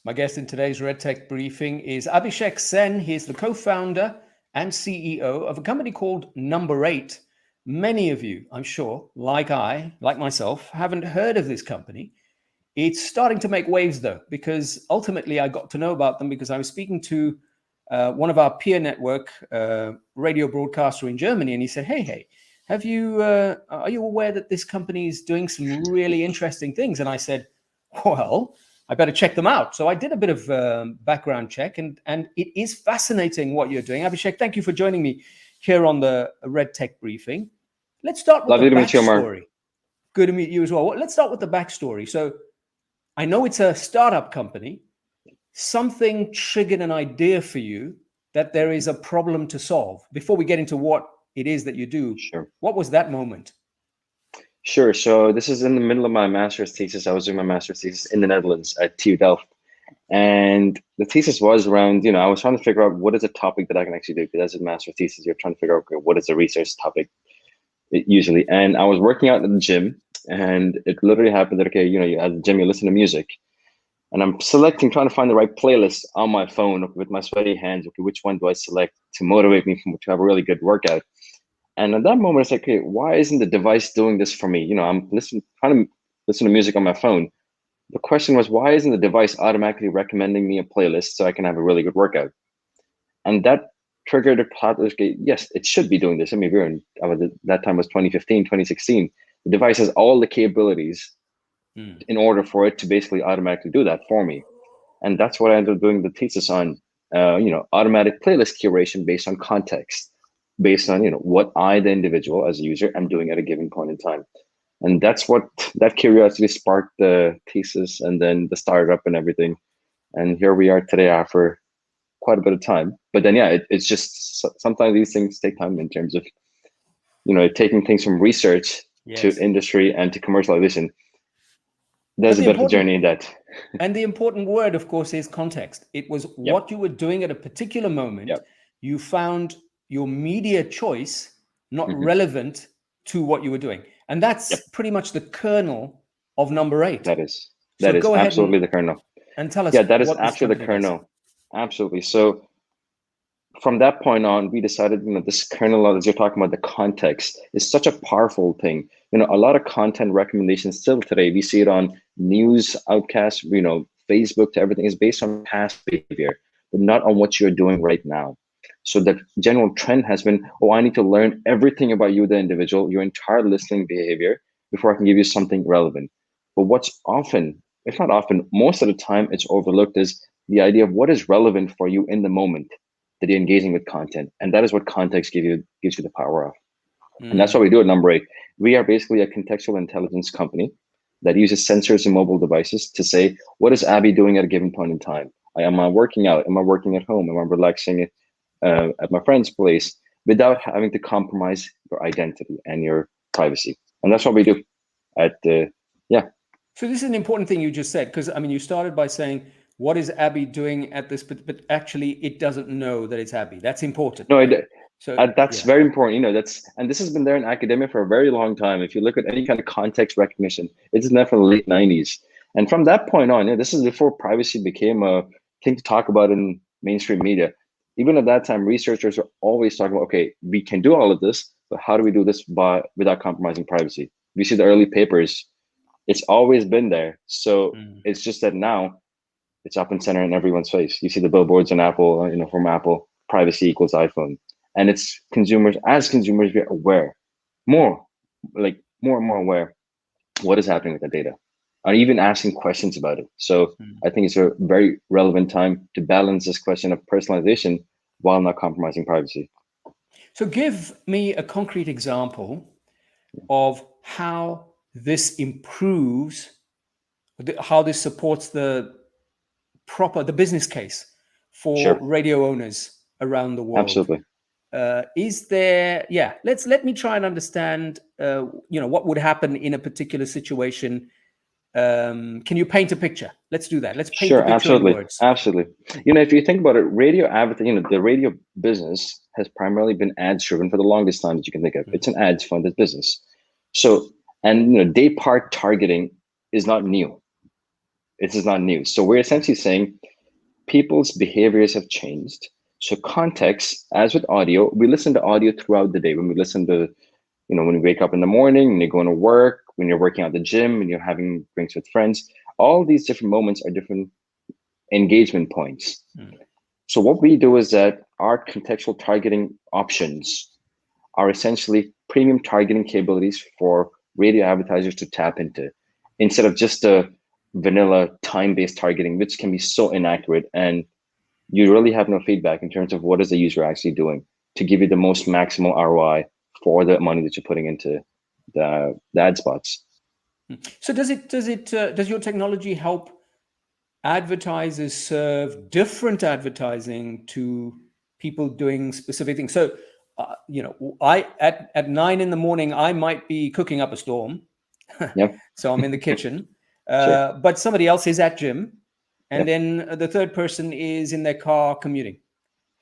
My guest in today's RedTech briefing is Abhishek Sen. He's the co-founder and CEO of a company called NumberEight. Many of you, I'm sure, like myself, haven't heard of this company. It's starting to make waves, though, because ultimately I got to know about them because I was speaking to one of our peer network radio broadcaster in Germany, and he said, "Hey, are you aware that this company is doing some really interesting things?" And I said, "Well, I better check them out." So I did a bit of background check, and it is fascinating what you're doing. Abhishek, thank you for joining me here on the RedTech briefing. Let's start with the backstory. Good to meet you as well. Let's start with the backstory. So I know it's a startup company. Something triggered an idea for you that there is a problem to solve. Before we get into what it is that you do, Sure. What was that moment? Sure. So this is in the middle of my master's thesis. I was doing my master's thesis in the Netherlands at TU Delft. And the thesis was around, I was trying to figure out what is a topic that I can actually do. Because as a master's thesis, you're trying to figure out, okay, what is a research topic usually. And I was working out in the gym, and it literally happened that, okay, you at the gym, you listen to music. And I'm trying to find the right playlist on my phone with my sweaty hands. Okay, which one do I select to motivate me to have a really good workout? And at that moment, it's like, okay, why isn't the device doing this for me? I'm trying to listen to music on my phone. The question was, why isn't the device automatically recommending me a playlist so I can have a really good workout? And that triggered a thought, okay, yes, it should be doing this. I mean, that time was 2015, 2016. The device has all the capabilities in order for it to basically automatically do that for me. And that's what I ended up doing the thesis on, automatic playlist curation based on context, based on, what I, the individual as a user, am doing at a given point in time. And that's what that curiosity sparked the thesis and then the startup and everything. And here we are today after quite a bit of time. But then, yeah, it's just sometimes these things take time in terms of, taking things from research to industry and to commercialization. There's a bit of a journey in that. And the important word, of course, is context. It was what you were doing at a particular moment. You found your media choice not relevant to what you were doing. And that's pretty much the kernel of NumberEight. That is absolutely the kernel. And tell us. Yeah, that is absolutely the kernel. Absolutely. So from that point on, we decided, this kernel, as you're talking about, the context is such a powerful thing. A lot of content recommendations still today, we see it on news outcasts, Facebook to everything is based on past behavior, but not on what you're doing right now. So the general trend has been, I need to learn everything about you, the individual, your entire listening behavior before I can give you something relevant. But what's often, if not often, most of the time it's overlooked is the idea of what is relevant for you in the moment that you're engaging with content. And that is what context gives you the power of. And that's what we do at NumberEight. We are basically a contextual intelligence company that uses sensors and mobile devices to say, what is Abby doing at a given point in time? Am I working out? Am I working at home? Am I relaxing at my friend's place without having to compromise your identity and your privacy? And that's what we do So this is an important thing you just said, because you started by saying, what is Abby doing at this? But actually, it doesn't know that it's Abby. That's important. No, right? That's very important. And this has been there in academia for a very long time. If you look at any kind of context recognition, it's definitely the late 90s. And from that point on, this is before privacy became a thing to talk about in mainstream media. Even at that time, researchers are always talking about, okay, we can do all of this, but how do we do this without compromising privacy? We see the early papers. It's always been there. So it's just that now it's up and center in everyone's face. You see the billboards on Apple, from Apple, privacy equals iPhone. And it's consumers, we are aware, more and more aware what is happening with the data, or even asking questions about it. So I think it's a very relevant time to balance this question of personalization while not compromising privacy. So give me a concrete example of how this improves, how this supports the business case for radio owners around the world. Absolutely. Is there? Let me try and understand. What would happen in a particular situation. Can you paint a picture? Let's do that. Let's paint a picture in words. Absolutely. If you think about it, radio advertising, the radio business has primarily been ads driven for the longest time that you can think of. It's an ads funded business. So, and day part targeting is not new. This is not new. So we're essentially saying people's behaviors have changed. So context, as with audio, we listen to audio throughout the day. When we listen to, when you wake up in the morning, when you're going to work, when you're working out at the gym, when you're having drinks with friends, all these different moments are different engagement points. So what we do is that our contextual targeting options are essentially premium targeting capabilities for radio advertisers to tap into, instead of just a vanilla time-based targeting, which can be so inaccurate, and you really have no feedback in terms of what is the user actually doing to give you the most maximal ROI for the money that you're putting into the ad spots. So does your technology help advertisers serve different advertising to people doing specific things? So, I at 9 a.m, I might be cooking up a storm. Yep. So I'm in the kitchen, Sure. but somebody else is at gym, and Yep. then the third person is in their car commuting.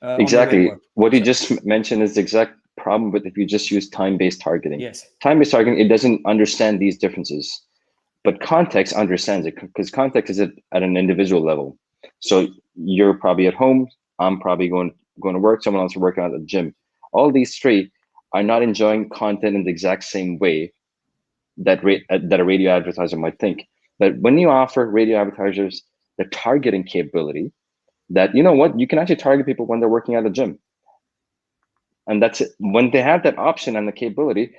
Exactly. What you just mentioned is the exact problem with if you just use time-based targeting. Yes. Time-based targeting, it doesn't understand these differences, but context understands it, because context is at an individual level. So you're probably at home, I'm probably going to work, someone else is working out at the gym. All these three are not enjoying content in the exact same way that a radio advertiser might think. But when you offer radio advertisers the targeting capability, that you can actually target people when they're working at the gym, and that's it. When they have that option and the capability,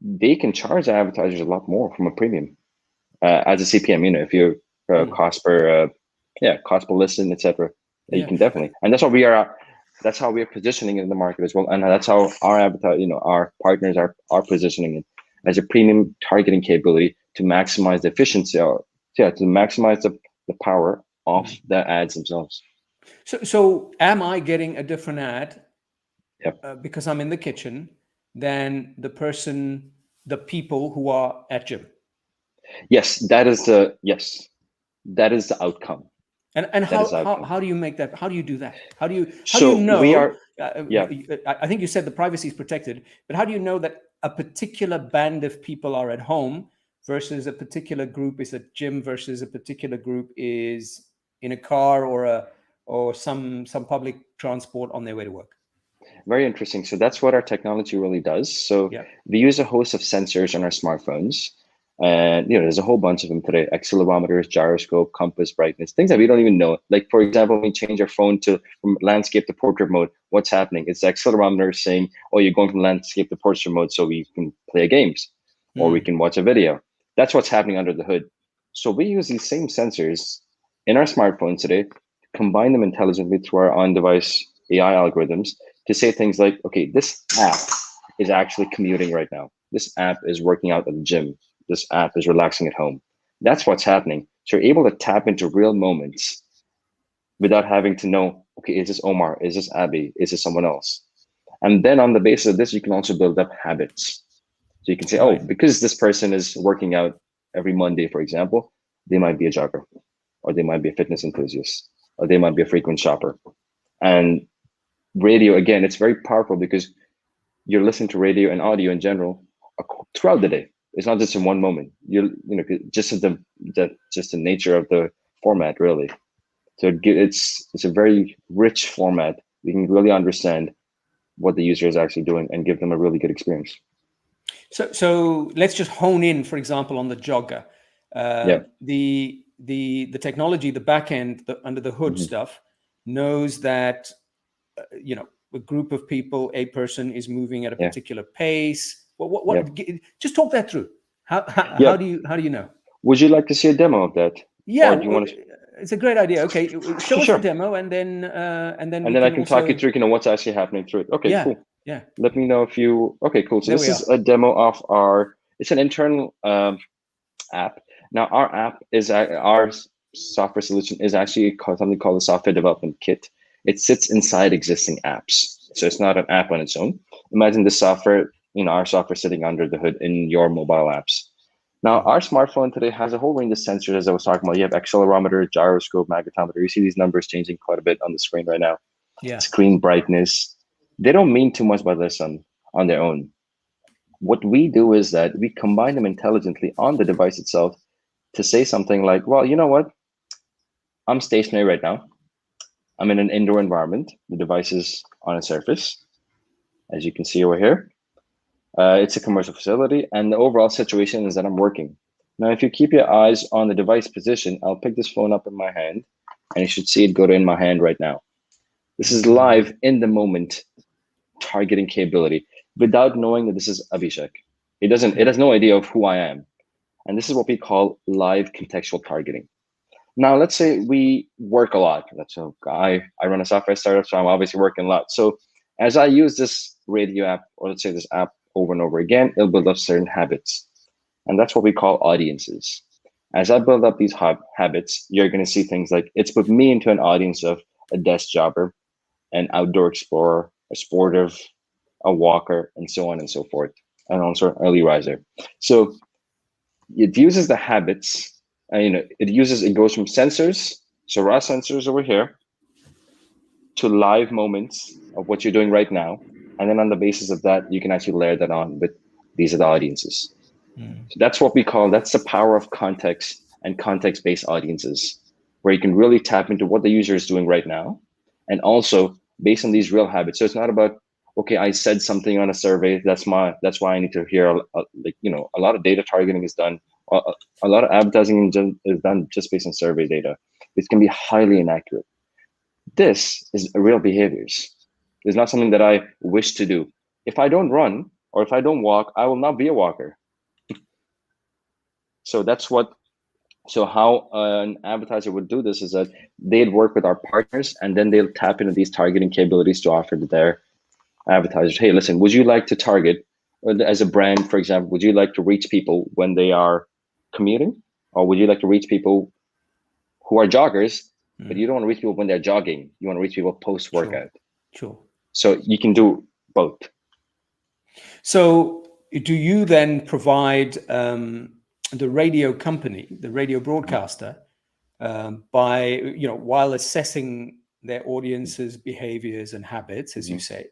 they can charge advertisers a lot more from a premium as a CPM. If you're cost per listen, etc. You can definitely, and that's what we are. That's how we're positioning it in the market as well, and that's how our our partners are positioning it as a premium targeting capability to maximize the efficiency, to maximize the power of the ads themselves. So am I getting a different ad because I'm in the kitchen than the people who are at gym? Yes, that is the outcome. And how do you make that? How do you do that? How do you know? We are. I think you said the privacy is protected, but how do you know that a particular band of people are at home versus a particular group is at gym versus a particular group is in a car or some public transport on their way to work? Very interesting. So that's what our technology really does. So we use a host of sensors on our smartphones. And there's a whole bunch of them today: accelerometers, gyroscope, compass, brightness, things that we don't even know. Like, for example, when we change our phone from landscape to portrait mode, what's happening? It's the accelerometer saying, oh, you're going from landscape to portrait mode, so we can play games or we can watch a video. That's what's happening under the hood. So we use these same sensors in our smartphones today, combine them intelligently through our on-device AI algorithms to say things like, okay, this app is actually commuting right now. This app is working out at the gym. This app is relaxing at home. That's what's happening. So you're able to tap into real moments without having to know, okay, is this Omar? Is this Abby? Is this someone else? And then on the basis of this, you can also build up habits. So you can say, oh, because this person is working out every Monday, for example, they might be a jogger, or they might be a fitness enthusiast, or they might be a frequent shopper. And radio, again, it's very powerful because you're listening to radio and audio in general throughout the day. It's not just in one moment. Just the nature of the format, really. So it's a very rich format. We can really understand what the user is actually doing and give them a really good experience. So let's just hone in, for example, on the jogger. The technology, the back end, under the hood stuff, knows that a group of people, a person is moving at a particular pace. Just talk that through. How do you know? Would you like to see a demo of that? Yeah, it's a great idea. Okay, show us the demo, and then I can talk you through, what's actually happening through it. Okay, cool. Yeah. Let me know if you. Okay, cool. So this is a demo of it's an internal app. Now our app is our software solution is actually something called a software development kit. It sits inside existing apps, so it's not an app on its own. Imagine the software, our software sitting under the hood in your mobile apps. Now, our smartphone today has a whole range of sensors, as I was talking about. You have accelerometer, gyroscope, magnetometer. You see these numbers changing quite a bit on the screen right now. Yeah. Screen brightness. They don't mean too much by this on their own. What we do is that we combine them intelligently on the device itself to say something like, well, you know what? I'm stationary right now. I'm in an indoor environment. The device is on a surface, as you can see over here. It's a commercial facility, and the overall situation is that I'm working. Now, if you keep your eyes on the device position, I'll pick this phone up in my hand, and you should see it go to in my hand right now. This is live in the moment targeting capability without knowing that this is Abhishek. It has no idea of who I am. And this is what we call live contextual targeting. Now, let's say we work a lot. So I run a software startup, so I'm obviously working a lot. So as I use this radio app, or let's say this app over and over again, it'll build up certain habits. And that's what we call audiences. As I build up these habits, you're going to see things like it's put me into an audience of a desk jobber, an outdoor explorer, a sportive, a walker, and so on and so forth, and also an early riser. So it uses the habits. It goes from sensors, so raw sensors over here, to live moments of what you're doing right now. And then on the basis of that, you can actually layer that on with these are the audiences. So that's what we call, that's the power of context and context-based audiences, where you can really tap into what the user is doing right now. And also based on these real habits. So it's not about, okay, I said something on a survey. That's why I need to hear, a lot of data targeting is done. A lot of advertising is done just based on survey data. It can be highly inaccurate. This is real behaviors. It's not something that I wish to do. If I don't run or if I don't walk, I will not be a walker. So how an advertiser would do this is that they'd work with our partners, and then they'll tap into these targeting capabilities to offer to their advertisers. Hey, listen, would you like to target, as a brand, for example, would you like to reach people when they are commuting? Or would you like to reach people who are joggers, but you don't want to reach people when they're jogging? You want to reach people post-workout. Sure. So you can do both. So do you then provide the radio company, the radio broadcaster, by, while assessing their audience's behaviors and habits, as you say,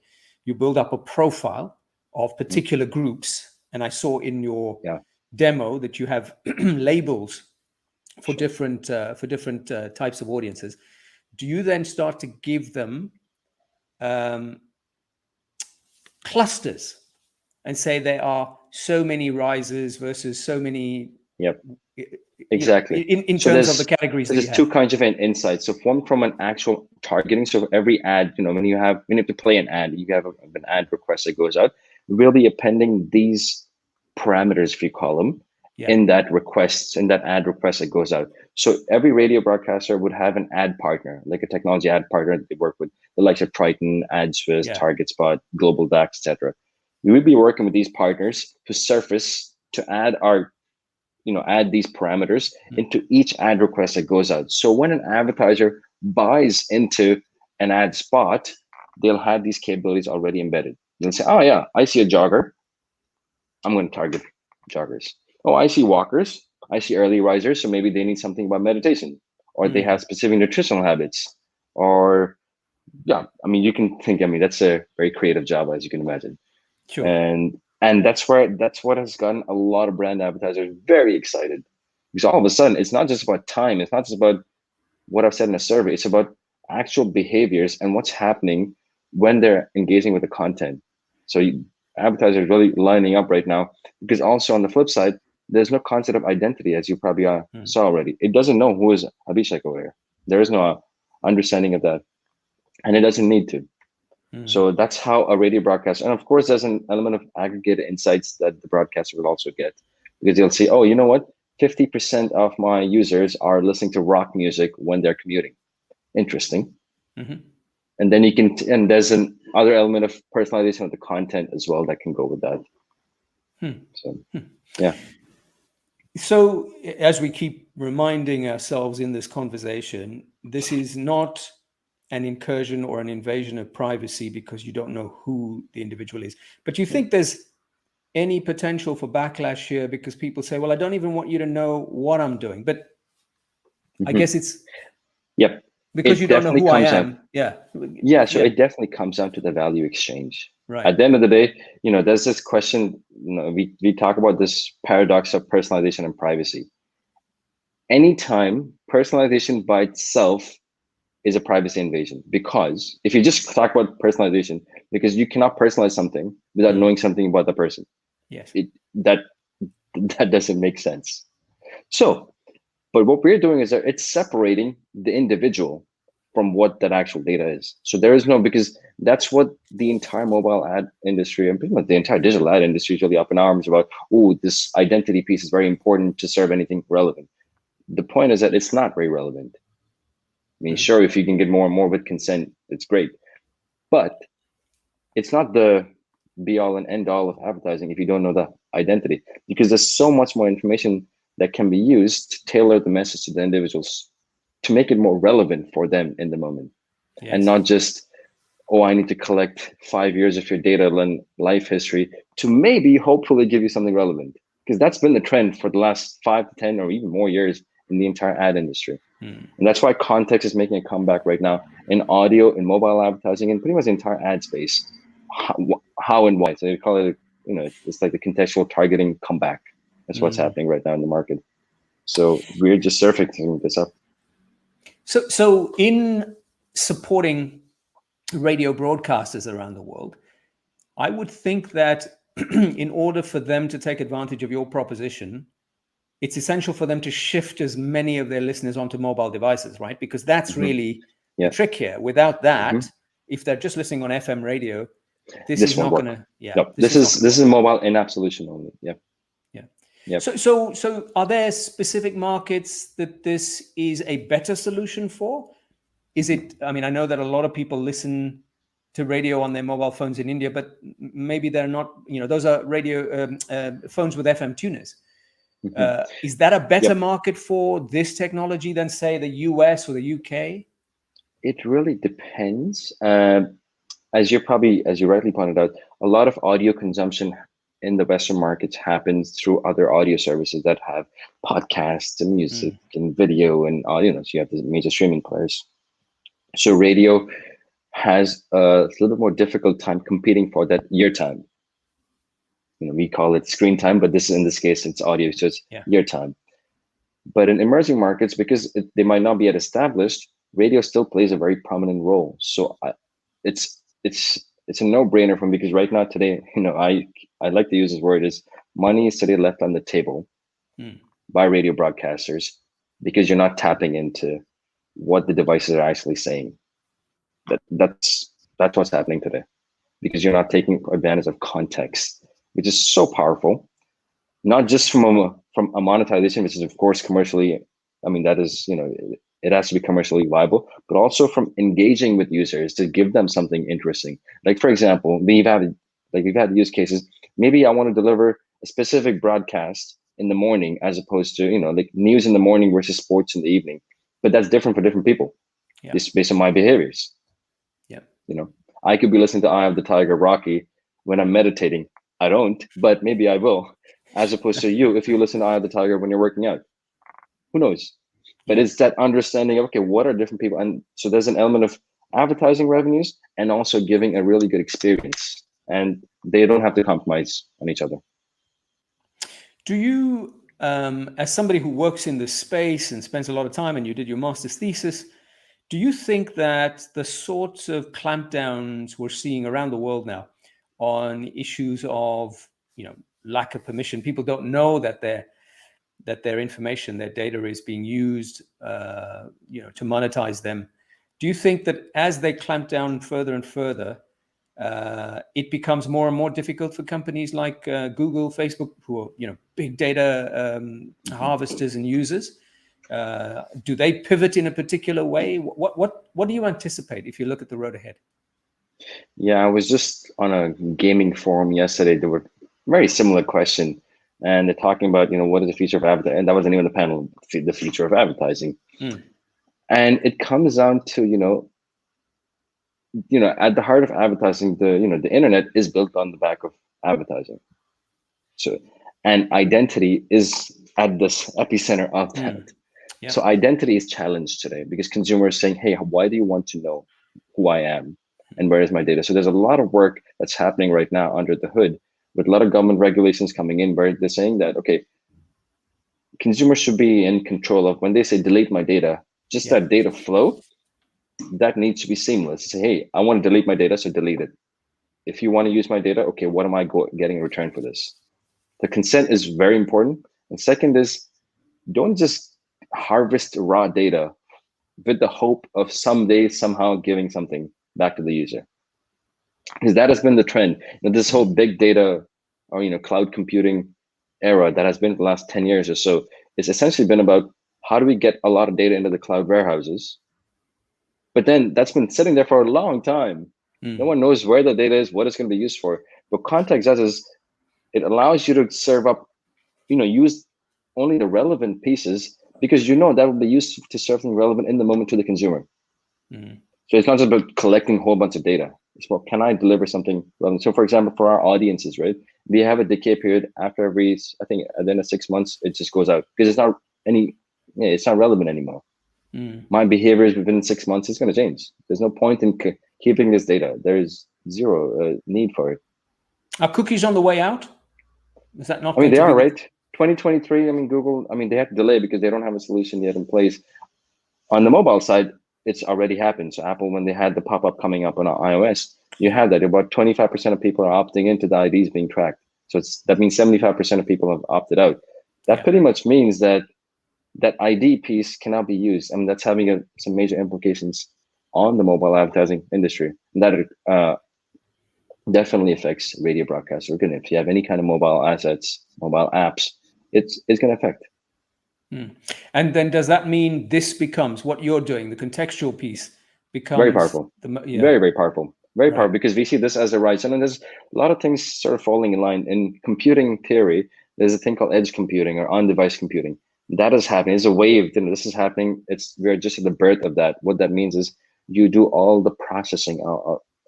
you build up a profile of particular groups. And I saw in your demo that you have labels for different types of audiences. Do you then start to give them clusters and say there are so many risers versus so many? Exactly. In terms of the categories that you have. There's two kinds of insights. So one from an actual targeting. So every ad, when you have to play an ad, you have an ad request that goes out. We'll be appending these parameters, if you call them, in that ad request that goes out. So every radio broadcaster would have an ad partner, like a technology ad partner that they work with, the likes of Triton, AdSwiss, TargetSpot, Global DAX, etc. We would be working with these partners to surface, to add these parameters into each ad request that goes out. So when an advertiser buys into an ad spot, they'll have these capabilities already embedded. They'll say, oh yeah, I see a jogger. I'm going to target joggers. Oh, I see walkers. I see early risers. So maybe they need something about meditation, or they have specific nutritional habits, or you can think, that's a very creative job, as you can imagine. Sure. And that's what has gotten a lot of brand advertisers very excited, because all of a sudden it's not just about time. It's not just about what I've said in a survey. It's about actual behaviors and what's happening when they're engaging with the content. So advertisers really lining up right now, because also on the flip side, there's no concept of identity, as you probably saw already. It doesn't know who is Abhishek over here. There is no understanding of that, and it doesn't need to. So that's how a radio broadcaster, and of course, there's an element of aggregated insights that the broadcaster will also get, because they'll say, oh, you know what? 50% of my users are listening to rock music when they're commuting. Interesting. And then and there's an other element of personalization of the content as well that can go with that. So, yeah. So as we keep reminding ourselves in this conversation, this is not an incursion or an invasion of privacy because you don't know who the individual is. But you think there's any potential for backlash here because people say, well, I don't even want you to know what I'm doing. But I guess it's because you don't know who I am. So it definitely comes down to the value exchange. Right. At the end of the day, there's this question, we talk about this paradox of personalization and privacy. anytime personalization by itself is a privacy invasion, because if you just talk about personalization, because you cannot personalize something without knowing something about the person. Yes. That doesn't make sense. So, but what we're doing is that it's separating the individual from what that actual data is. So there is no, because that's what the entire mobile ad industry and pretty much the entire digital ad industry is really up in arms about. Oh, this identity piece is very important to serve anything relevant. The point is that it's not very relevant. I mean, sure, if you can get more and more with consent, it's great. But it's not the be all and end all of advertising if you don't know the identity, because there's so much more information that can be used to tailor the message to the individuals to make it more relevant for them in the moment. Yes. And not just, oh, I need to collect 5 years of your data and life history to maybe hopefully give you something relevant, because that's been the trend for the last 5 to 10 or even more years in the entire ad industry. And that's why context is making a comeback right now in audio, in mobile advertising, and pretty much the entire ad space. How and why? So they call it, it's like the contextual targeting comeback. That's what's happening right now in the market. So we're just surfacing this up. So in supporting radio broadcasters around the world, I would think that in order for them to take advantage of your proposition, it's essential for them to shift as many of their listeners onto mobile devices, right? Because that's really the trick here. Without that, if they're just listening on FM radio, this is not going to. Yeah. No, this is mobile in absolution only. Yeah. Yeah. Yep. So are there specific markets that this is a better solution for? Is it? I mean, I know that a lot of people listen to radio on their mobile phones in India, but maybe they're not. Those are radio phones with FM tuners. Is that a better market for this technology than, say, the US or the UK? It really depends. As you rightly pointed out, a lot of audio consumption in the Western markets happens through other audio services that have podcasts and music and video and audio. So you have the major streaming players. So radio has a little bit more difficult time competing for that ear time. We call it screen time, but in this case, it's audio, so it's ear time. But in emerging markets, because they might not be yet established, radio still plays a very prominent role. So it's a no-brainer for me, because right now today, I like to use this word, is money is today left on the table by radio broadcasters, because you're not tapping into what the devices are actually saying. That's what's happening today, because you're not taking advantage of context, which is so powerful, not just from a monetization, which is of course commercially, I mean, that is, it has to be commercially viable, but also from engaging with users to give them something interesting. Like, for example, we've had use cases. Maybe I want to deliver a specific broadcast in the morning, as opposed to, like news in the morning versus sports in the evening. But that's different for different people. It's based on my behaviors. I could be listening to Eye of the Tiger, Rocky, when I'm meditating. I don't, but maybe I will. As opposed to you, if you listen to Eye of the Tiger when you're working out, who knows? But it's that understanding of, okay, what are different people? And so there's an element of advertising revenues and also giving a really good experience, and they don't have to compromise on each other. Do you, as somebody who works in this space and spends a lot of time, and you did your master's thesis, do you think that the sorts of clampdowns we're seeing around the world now on issues of, lack of permission, people don't know that their information, their data is being used, to monetize them. Do you think that as they clamp down further and further, it becomes more and more difficult for companies like Google, Facebook, who are, big data harvesters and users? Do they pivot in a particular way? What do you anticipate if you look at the road ahead? Yeah, I was just on a gaming forum yesterday. There were very similar question, and they're talking about, what is the future of advertising? And that wasn't even the panel, the future of advertising. And it comes down to, at the heart of advertising, the internet is built on the back of advertising. So, and identity is at this epicenter of that. So identity is challenged today, because consumers are saying, hey, why do you want to know who I am and where is my data? So there's a lot of work that's happening right now under the hood, with a lot of government regulations coming in, where they're saying that, okay, consumers should be in control of when they say delete my data, just that data flow, that needs to be seamless. Say, hey, I want to delete my data, so delete it. If you want to use my data, okay, what am I getting in return for this? The consent is very important. And second is, don't just harvest raw data with the hope of someday somehow giving something back to the user. Because that has been the trend. This whole big data or cloud computing era that has been for the last 10 years or so, it's essentially been about how do we get a lot of data into the cloud warehouses. But then that's been sitting there for a long time. No one knows where the data is, what it's going to be used for. What Context does is it allows you to serve up, use only the relevant pieces, because that will be used to serve something relevant in the moment to the consumer. So it's not just about collecting a whole bunch of data. It's about, can I deliver something relevant? So for example, for our audiences, right, we have a decay period after I think at the end of 6 months, it just goes out because it's not relevant anymore. My behaviors within 6 months is going to change. There's no point in keeping this data. There's zero need for it. Are cookies on the way out? Is that not? They are, right? 2023. Google. They have to delay because they don't have a solution yet in place. On the mobile side, it's already happened. So Apple, when they had the pop-up coming up on iOS, you have that about 25% of people are opting into the IDs being tracked. So that means 75% of people have opted out. That pretty much means that ID piece cannot be used. That's having some major implications on the mobile advertising industry. And that definitely affects radio broadcasts. Again, if you have any kind of mobile assets, mobile apps, it's going to affect. And then does that mean this becomes what you're doing, the contextual piece becomes very powerful, very, very powerful, very powerful, because we see this as a rise. And then there's a lot of things sort of falling in line. In computing theory, there's a thing called edge computing or on-device computing. That is happening. It's a wave. This is happening. We're just at the birth of that. What that means is you do all the processing,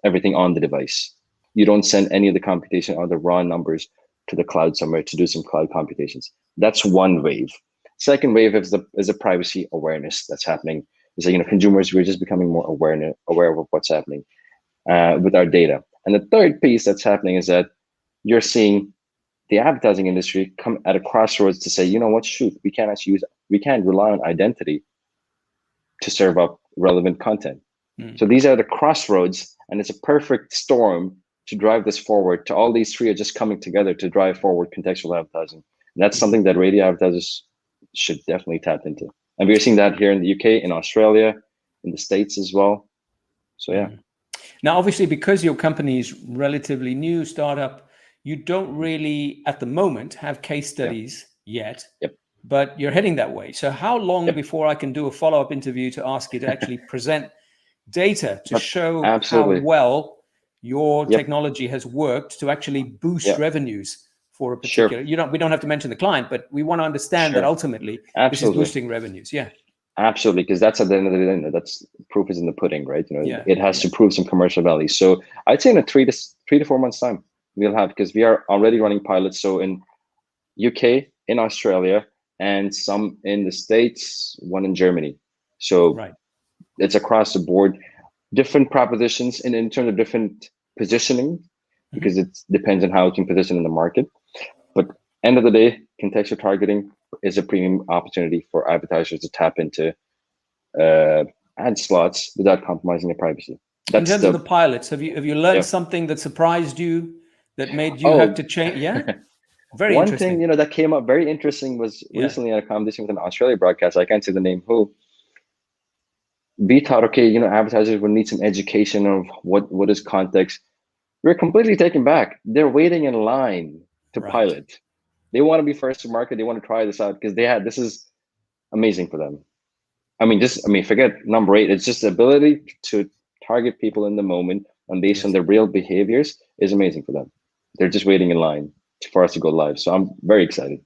everything on the device. You don't send any of the computation or the raw numbers to the cloud somewhere to do some cloud computations. That's one wave. Second wave is the privacy awareness that's happening. Is consumers, we're just becoming more aware of what's happening with our data. And the third piece that's happening is that you're seeing the advertising industry come at a crossroads to say, shoot, we can't rely on identity to serve up relevant content. So these are the crossroads, and it's a perfect storm to drive this forward. To all these three are just coming together to drive forward contextual advertising. And that's something that radio advertisers should definitely tap into. And we're seeing that here in the UK, in Australia, in the States as well. So yeah. Now, obviously, because your company is relatively new startup, you don't really, at the moment, have case studies yet, but you're heading that way. So how long before I can do a follow-up interview to ask you to actually present data to show how well your technology has worked to actually boost revenues for a particular, we don't have to mention the client, but we want to understand that ultimately this is boosting revenues. Yeah. Absolutely, because that's at the end of the day, that's proof is in the pudding, right? It has to prove some commercial value. So I'd say in a 3 to 4 months time, we'll have, because we are already running pilots. So in UK, in Australia, and some in the States, one in Germany. So it's across the board, different propositions in terms of different positioning, because it depends on how it can position in the market. But end of the day, contextual targeting is a premium opportunity for advertisers to tap into ad slots without compromising their privacy. In terms of the pilots, have you learned something that surprised you, that made you have to change? Yeah, very one interesting. Thing that came up very interesting was recently at a competition with an Australia broadcast. I can't say the name who. We thought, okay, advertisers would need some education of what is context. We're completely taken back. They're waiting in line to pilot. They want to be first to market. They want to try this out because this is amazing for them. Forget NumberEight. It's just the ability to target people in the moment and based on their real behaviors is amazing for them. They're just waiting in line for us to go live. So I'm very excited.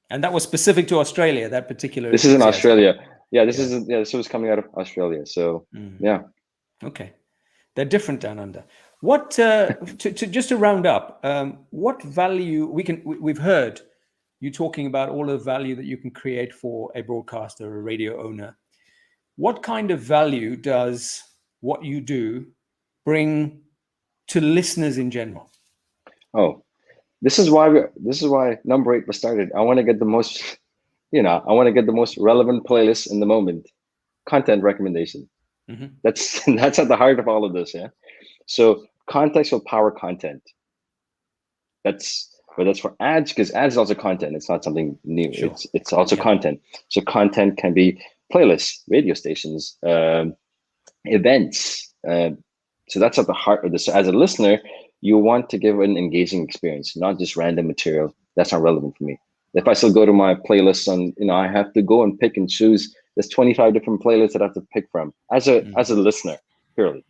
And that was specific to Australia, that particular. This is in Australia. Yeah, this was coming out of Australia. So yeah. Okay. They're different down under. What just to round up, what value we've heard you talking about all the value that you can create for a broadcaster or a radio owner. What kind of value does what you do bring to listeners in general? Oh, this is why NumberEight was started. I want to get the most, I want to get the most relevant playlist in the moment. Content recommendation. That's that's at the heart of all of this. Yeah. So context will power content. That's for ads, because ads is also content. It's not something new. Sure. It's also content. So content can be playlists, radio stations, events. So that's at the heart of this. So as a listener, you want to give an engaging experience, not just random material that's not relevant for me. If I still go to my playlists on, I have to go and pick and choose. There's 25 different playlists that I have to pick from as a listener, purely.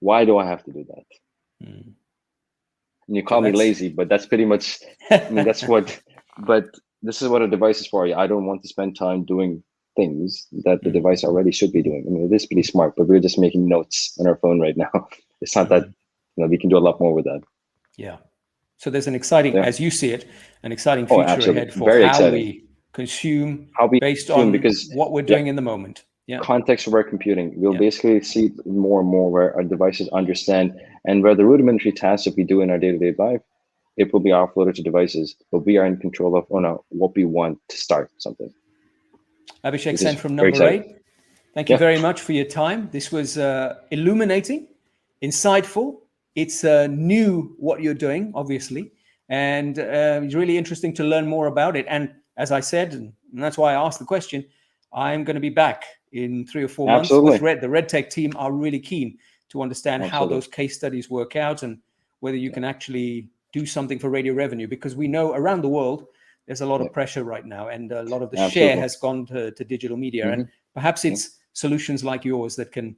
Why do I have to do that? And you call me lazy, but that's pretty much, that's what, but this is what a device is for. I don't want to spend time doing things that the device already should be doing. It is pretty smart, but we're just making notes on our phone right now. It's not that, we can do a lot more with that. Yeah. So there's an exciting, as you see it, an exciting future ahead for we consume based on because, what we're doing in the moment. Yeah. Context-aware computing. We'll basically see more and more where our devices understand, and where the rudimentary tasks that we do in our day-to-day life, it will be offloaded to devices, but we are in control of what we want to start something. Abhishek Sen from NumberEight. Thank you very much for your time. This was illuminating, insightful. It's new what you're doing, obviously, and it's really interesting to learn more about it. And as I said, and that's why I asked the question, I'm going to be back in 3 or 4 months. With the RedTech team are really keen to understand how those case studies work out and whether you can actually do something for radio revenue, because we know around the world there's a lot of pressure right now, and a lot of the share has gone to digital media, and perhaps it's solutions like yours that can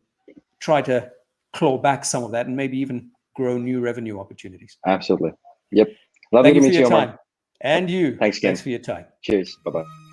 try to claw back some of that and maybe even grow new revenue opportunities. Absolutely. Yep. Thank you for your time. And you. Thanks again. Thanks for your time. Cheers. Bye-bye.